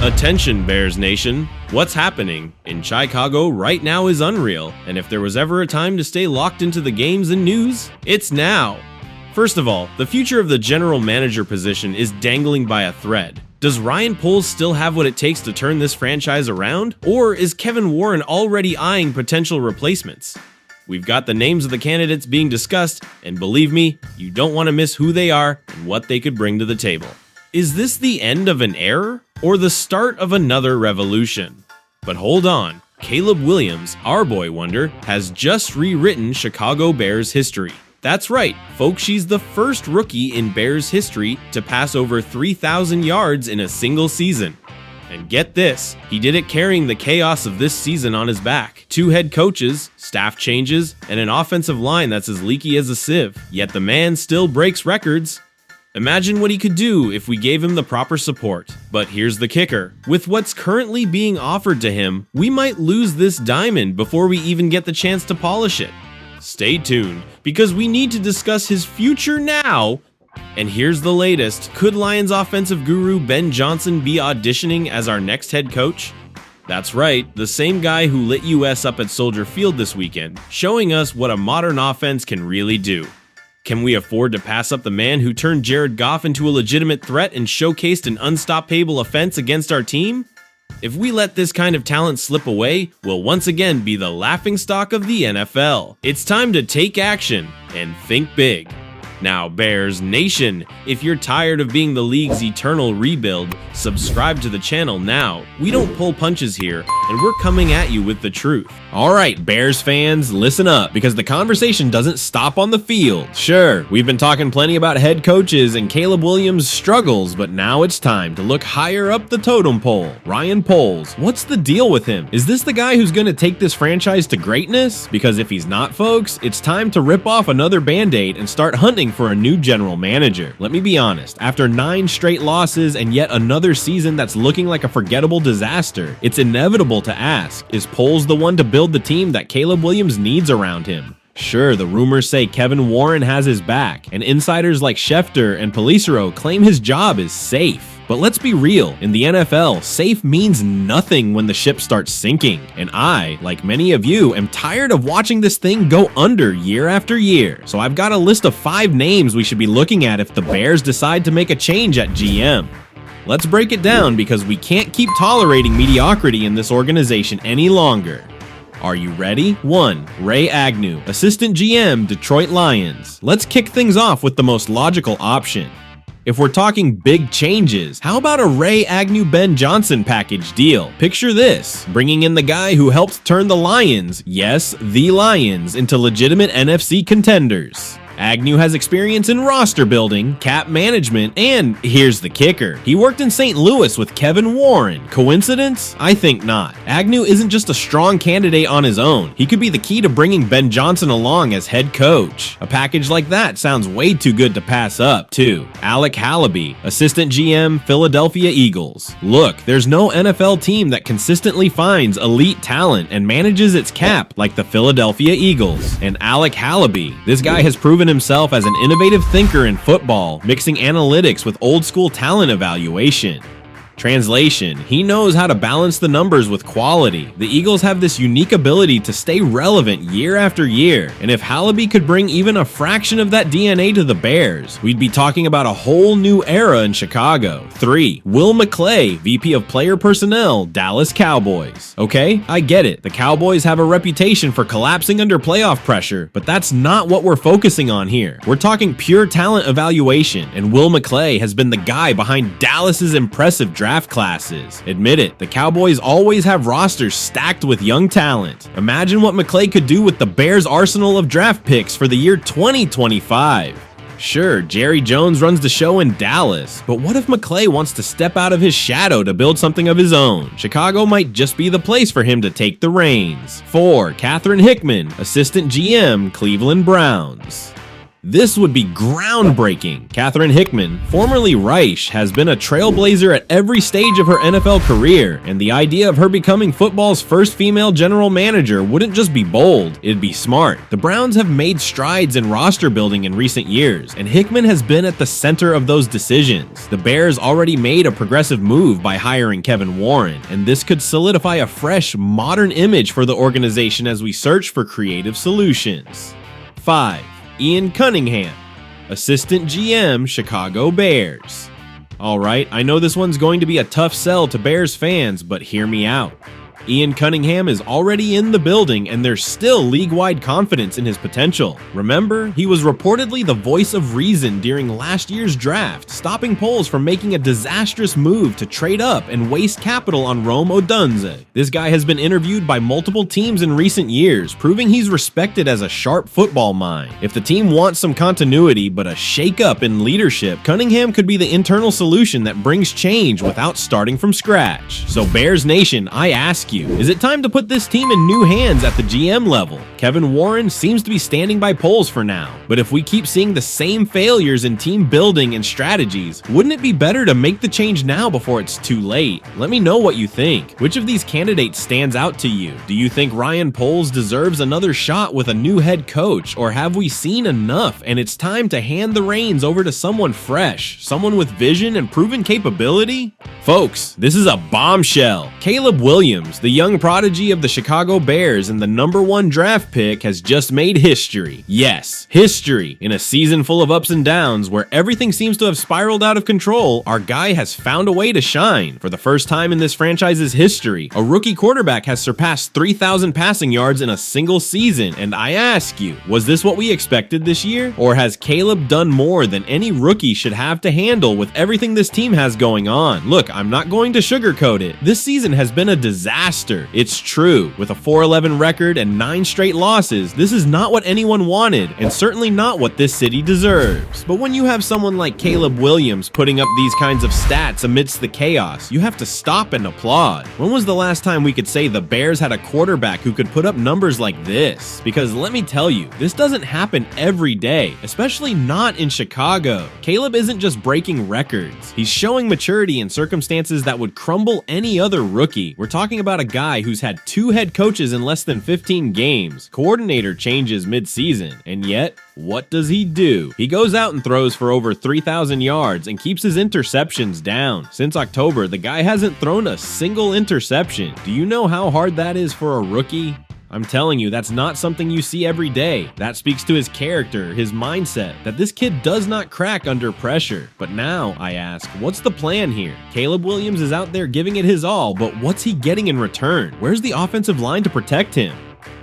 Attention, Bears Nation. What's happening in Chicago right now is unreal, and if there was ever a time to stay locked into the games and news, it's now. First of all, the future of the general manager position is dangling by a thread. Does Ryan Poles still have what it takes to turn this franchise around? Or is Kevin Warren already eyeing potential replacements? We've got the names of the candidates being discussed, and believe me, you don't want to miss who they are and what they could bring to the table. Is this the end of an era, or the start of another revolution? But hold on, Caleb Williams, our boy wonder, has just rewritten Chicago Bears history. That's right, folks, she's the first rookie in Bears history to pass over 3,000 yards in a single season. And get this, he did it carrying the chaos of this season on his back. 2 head coaches, staff changes, and an offensive line that's as leaky as a sieve. Yet the man still breaks records. Imagine what he could do if we gave him the proper support. But here's the kicker. With what's currently being offered to him, we might lose this diamond before we even get the chance to polish it. Stay tuned, because we need to discuss his future now. And here's the latest. Could Lions offensive guru Ben Johnson be auditioning as our next head coach? That's right, the same guy who lit US up at Soldier Field this weekend, showing us what a modern offense can really do. Can we afford to pass up the man who turned Jared Goff into a legitimate threat and showcased an unstoppable offense against our team? If we let this kind of talent slip away, we'll once again be the laughingstock of the NFL. It's time to take action and think big. Now, Bears Nation, if you're tired of being the league's eternal rebuild, subscribe to the channel now. We don't pull punches here, and we're coming at you with the truth. Alright, Bears fans, listen up, because the conversation doesn't stop on the field. Sure, we've been talking plenty about head coaches and Caleb Williams' struggles, but now it's time to look higher up the totem pole. Ryan Poles, what's the deal with him? Is this the guy who's going to take this franchise to greatness? Because if he's not, folks, it's time to rip off another band-aid and start hunting for a new general manager. Let me be honest, after 9 straight losses and yet another season that's looking like a forgettable disaster, it's inevitable to ask, is Poles the one to build the team that Caleb Williams needs around him? Sure, the rumors say Kevin Warren has his back, and insiders like Schefter and Pelicero claim his job is safe. But let's be real, in the NFL, safe means nothing when the ship starts sinking. And I, like many of you, am tired of watching this thing go under year after year. So I've got a list of 5 names we should be looking at if the Bears decide to make a change at GM. Let's break it down, because we can't keep tolerating mediocrity in this organization any longer. Are you ready? 1. Ray Agnew, Assistant GM, Detroit Lions. Let's kick things off with the most logical option. If we're talking big changes, how about a Ray Agnew-Ben Johnson package deal? Picture this, bringing in the guy who helped turn the Lions, yes, the Lions, into legitimate NFC contenders. Agnew has experience in roster building, cap management, and here's the kicker. He worked in St. Louis with Kevin Warren. Coincidence? I think not. Agnew isn't just a strong candidate on his own. He could be the key to bringing Ben Johnson along as head coach. A package like that sounds way too good to pass up, too. Alec Hallaby, Assistant GM, Philadelphia Eagles. Look, there's no NFL team that consistently finds elite talent and manages its cap like the Philadelphia Eagles. And Alec Hallaby, this guy has proven himself as an innovative thinker in football, mixing analytics with old school talent evaluation. Translation, he knows how to balance the numbers with quality. The Eagles have this unique ability to stay relevant year after year, and if Hallaby could bring even a fraction of that DNA to the Bears, we'd be talking about a whole new era in Chicago. 3. Will McClay, VP of Player Personnel, Dallas Cowboys. Okay, I get it. The Cowboys have a reputation for collapsing under playoff pressure, but that's not what we're focusing on here. We're talking pure talent evaluation, and Will McClay has been the guy behind Dallas's impressive draft classes. Admit it, the Cowboys always have rosters stacked with young talent. Imagine what McClay could do with the Bears' arsenal of draft picks for the year 2025. Sure, Jerry Jones runs the show in Dallas, but what if McClay wants to step out of his shadow to build something of his own? Chicago might just be the place for him to take the reins. 4. Catherine Hickman, Assistant GM, Cleveland Browns. This would be groundbreaking. Catherine Hickman, formerly Reich, has been a trailblazer at every stage of her NFL career, and the idea of her becoming football's first female general manager wouldn't just be bold, it'd be smart. The Browns have made strides in roster building in recent years, and Hickman has been at the center of those decisions. The Bears already made a progressive move by hiring Kevin Warren, and this could solidify a fresh, modern image for the organization as we search for creative solutions. 5. Ian Cunningham, Assistant GM, Chicago Bears. Alright, I know this one's going to be a tough sell to Bears fans, but hear me out. Ian Cunningham is already in the building, and there's still league-wide confidence in his potential. Remember, he was reportedly the voice of reason during last year's draft, stopping polls from making a disastrous move to trade up and waste capital on Rome Odunze. This guy has been interviewed by multiple teams in recent years, proving he's respected as a sharp football mind. If the team wants some continuity but a shake-up in leadership, Cunningham could be the internal solution that brings change without starting from scratch. So Bears Nation, I ask you, is it time to put this team in new hands at the GM level? Kevin Warren seems to be standing by polls for now, but if we keep seeing the same failures in team building and strategies, wouldn't it be better to make the change now before it's too late? Let me know what you think. Which of these candidates stands out to you? Do you think Ryan Poles deserves another shot with a new head coach, or have we seen enough and it's time to hand the reins over to someone fresh, someone with vision and proven capability? Folks, this is a bombshell. Caleb Williams, the young prodigy of the Chicago Bears and the #1 draft pick, has just made history. Yes, history. In a season full of ups and downs where everything seems to have spiraled out of control, our guy has found a way to shine. For the first time in this franchise's history, a rookie quarterback has surpassed 3,000 passing yards in a single season, and I ask you, was this what we expected this year? Or has Caleb done more than any rookie should have to handle with everything this team has going on? Look, I'm not going to sugarcoat it. This season has been a disaster. It's true. With a 4-11 record and 9 straight losses, this is not what anyone wanted, and certainly not what this city deserves. But when you have someone like Caleb Williams putting up these kinds of stats amidst the chaos, you have to stop and applaud. When was the last time we could say the Bears had a quarterback who could put up numbers like this? Because let me tell you, this doesn't happen every day, especially not in Chicago. Caleb isn't just breaking records. He's showing maturity in circumstances that would crumble any other rookie. We're talking about a guy who's had 2 head coaches in less than 15 games, coordinator changes mid-season, and yet, what does he do? He goes out and throws for over 3,000 yards and keeps his interceptions down. Since October, the guy hasn't thrown a single interception. Do you know how hard that is for a rookie? I'm telling you, that's not something you see every day. That speaks to his character, his mindset, that this kid does not crack under pressure. But now, I ask, what's the plan here? Caleb Williams is out there giving it his all, but what's he getting in return? Where's the offensive line to protect him?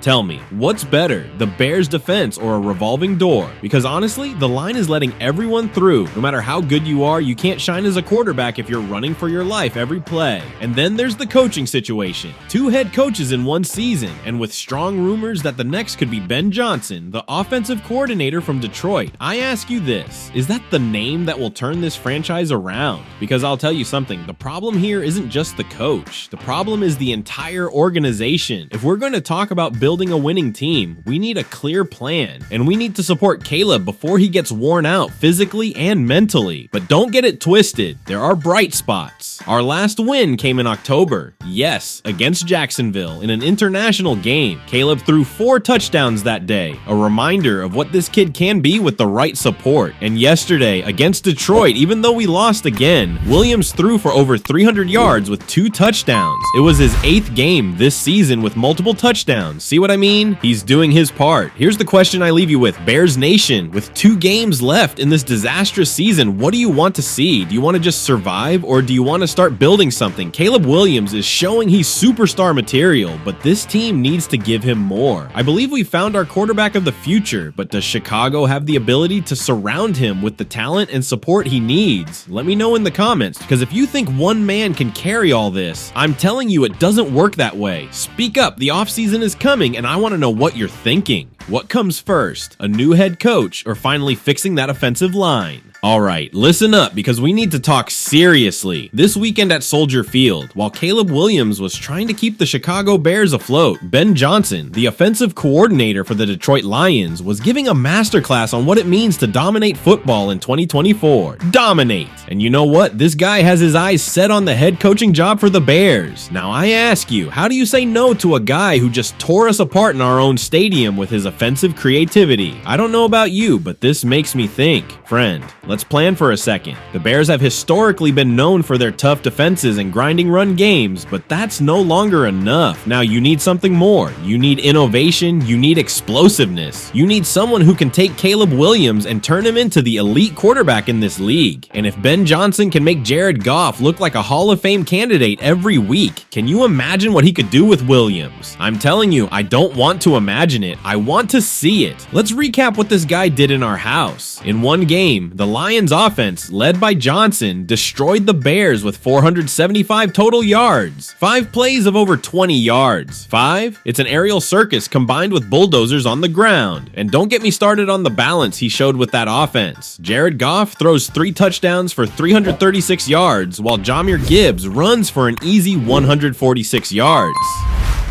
Tell me, what's better, the Bears' defense or a revolving door? Because honestly, the line is letting everyone through. No matter how good you are, you can't shine as a quarterback if you're running for your life every play. And then there's the coaching situation. 2 head coaches in 1 season, and with strong rumors that the next could be Ben Johnson, the offensive coordinator from Detroit. I ask you this, is that the name that will turn this franchise around? Because I'll tell you something, the problem here isn't just the coach. The problem is the entire organization. If we're going to talk about building a winning team, we need a clear plan, and we need to support Caleb before he gets worn out physically and mentally. But don't get it twisted, there are bright spots. Our last win came in October. Yes, against Jacksonville in an international game. Caleb threw 4 touchdowns that day, a reminder of what this kid can be with the right support. And yesterday, against Detroit, even though we lost again, Williams threw for over 300 yards with 2 touchdowns. It was his 8th game this season with multiple touchdowns. See what I mean? He's doing his part. Here's the question I leave you with, Bears Nation. With 2 games left in this disastrous season, what do you want to see? Do you want to just survive, or do you want to start building something? Caleb Williams is showing he's superstar material, but this team needs to give him more. I believe we found our quarterback of the future, but does Chicago have the ability to surround him with the talent and support he needs? Let me know in the comments, because if you think one man can carry all this, I'm telling you it doesn't work that way. Speak up, the offseason is coming, and I want to know what you're thinking. What comes first, a new head coach or finally fixing that offensive line? Alright, listen up because we need to talk seriously. This weekend at Soldier Field, while Caleb Williams was trying to keep the Chicago Bears afloat, Ben Johnson, the offensive coordinator for the Detroit Lions, was giving a masterclass on what it means to dominate football in 2024. Dominate! And you know what? This guy has his eyes set on the head coaching job for the Bears. Now I ask you, how do you say no to a guy who just tore us apart in our own stadium with his offensive creativity? I don't know about you, but this makes me think. Friend, let's plan for a second. The Bears have historically been known for their tough defenses and grinding run games, but that's no longer enough. Now you need something more. You need innovation, you need explosiveness. You need someone who can take Caleb Williams and turn him into the elite quarterback in this league. And if Ben Johnson can make Jared Goff look like a Hall of Fame candidate every week, can you imagine what he could do with Williams? I'm telling you, I don't want to imagine it. I want to see it. Let's recap what this guy did in our house. In one game, the Lions offense, led by Johnson, destroyed the Bears with 475 total yards. 5 plays of over 20 yards. 5? It's an aerial circus combined with bulldozers on the ground. And don't get me started on the balance he showed with that offense. Jared Goff throws 3 touchdowns for 336 yards, while Jahmyr Gibbs runs for an easy 146 yards.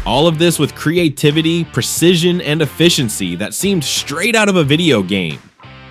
All of this with creativity, precision, and efficiency that seemed straight out of a video game.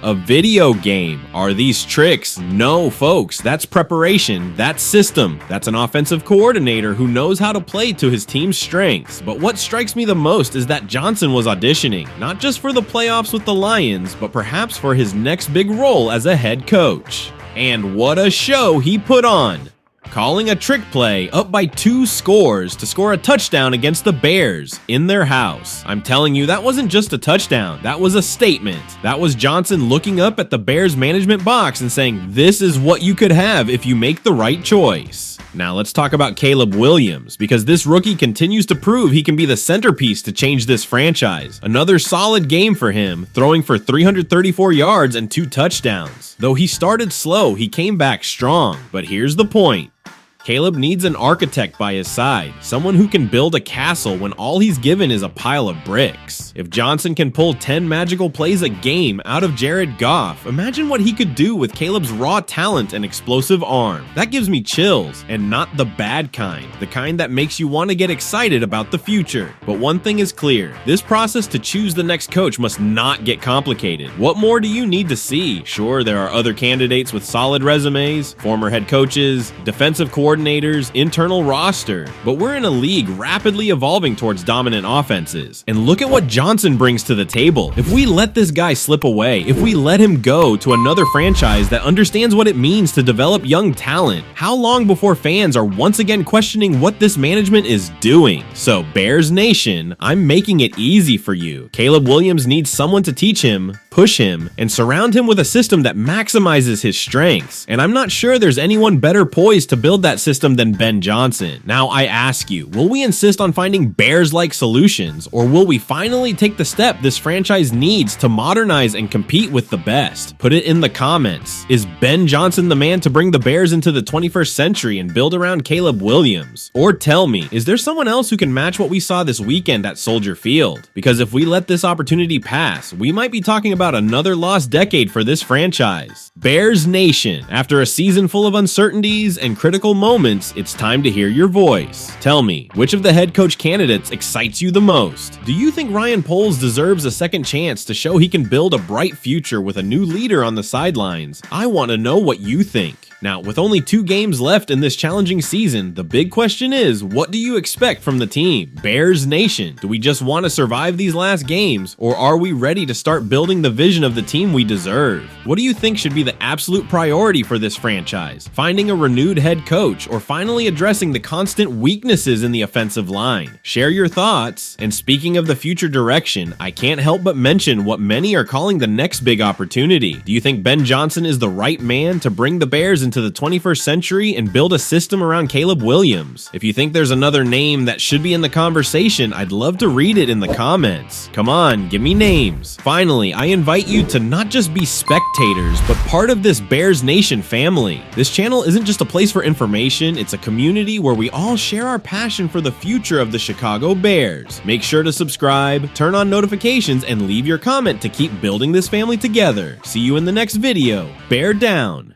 A video game. Are these tricks? No, folks. That's preparation. That's system. That's an offensive coordinator who knows how to play to his team's strengths. But what strikes me the most is that Johnson was auditioning, not just for the playoffs with the Lions, but perhaps for his next big role as a head coach. And what a show he put on! Calling a trick play up by 2 scores to score a touchdown against the Bears in their house. I'm telling you, that wasn't just a touchdown, that was a statement. That was Johnson looking up at the Bears management box and saying, this is what you could have if you make the right choice. Now let's talk about Caleb Williams, because this rookie continues to prove he can be the centerpiece to change this franchise. Another solid game for him, throwing for 334 yards and 2 touchdowns. Though he started slow, he came back strong. But here's the point. Caleb needs an architect by his side, someone who can build a castle when all he's given is a pile of bricks. If Johnson can pull 10 magical plays a game out of Jared Goff, imagine what he could do with Caleb's raw talent and explosive arm. That gives me chills, and not the bad kind, the kind that makes you want to get excited about the future. But one thing is clear, this process to choose the next coach must not get complicated. What more do you need to see? Sure, there are other candidates with solid resumes, former head coaches, defensive coordinators, internal roster, but we're in a league rapidly evolving towards dominant offenses. And look at what Johnson brings to the table. If we let this guy slip away, if we let him go to another franchise that understands what it means to develop young talent, how long before fans are once again questioning what this management is doing? So Bears Nation, I'm making it easy for you. Caleb Williams needs someone to teach him, push him, and surround him with a system that maximizes his strengths. And I'm not sure there's anyone better poised to build that system than Ben Johnson. Now I ask you, will we insist on finding Bears-like solutions, or will we finally take the step this franchise needs to modernize and compete with the best? Put it in the comments. Is Ben Johnson the man to bring the Bears into the 21st century and build around Caleb Williams? Or tell me, is there someone else who can match what we saw this weekend at Soldier Field? Because if we let this opportunity pass, we might be talking about another lost decade for this franchise. Bears Nation, after a season full of uncertainties and critical moments, it's time to hear your voice. Tell me, which of the head coach candidates excites you the most? Do you think Ryan Poles deserves a second chance to show he can build a bright future with a new leader on the sidelines? I want to know what you think. Now, with only 2 games left in this challenging season, the big question is, what do you expect from the team? Bears Nation, do we just want to survive these last games, or are we ready to start building the vision of the team we deserve? What do you think should be the absolute priority for this franchise? Finding a renewed head coach, or finally addressing the constant weaknesses in the offensive line? Share your thoughts. And speaking of the future direction, I can't help but mention what many are calling the next big opportunity. Do you think Ben Johnson is the right man to bring the Bears into into the 21st century and build a system around Caleb Williams. If you think there's another name that should be in the conversation, I'd love to read it in the comments. Come on, give me names. Finally, I invite you to not just be spectators, but part of this Bears Nation family. This channel isn't just a place for information, it's a community where we all share our passion for the future of the Chicago Bears. Make sure to subscribe, turn on notifications, and leave your comment to keep building this family together. See you in the next video. Bear down.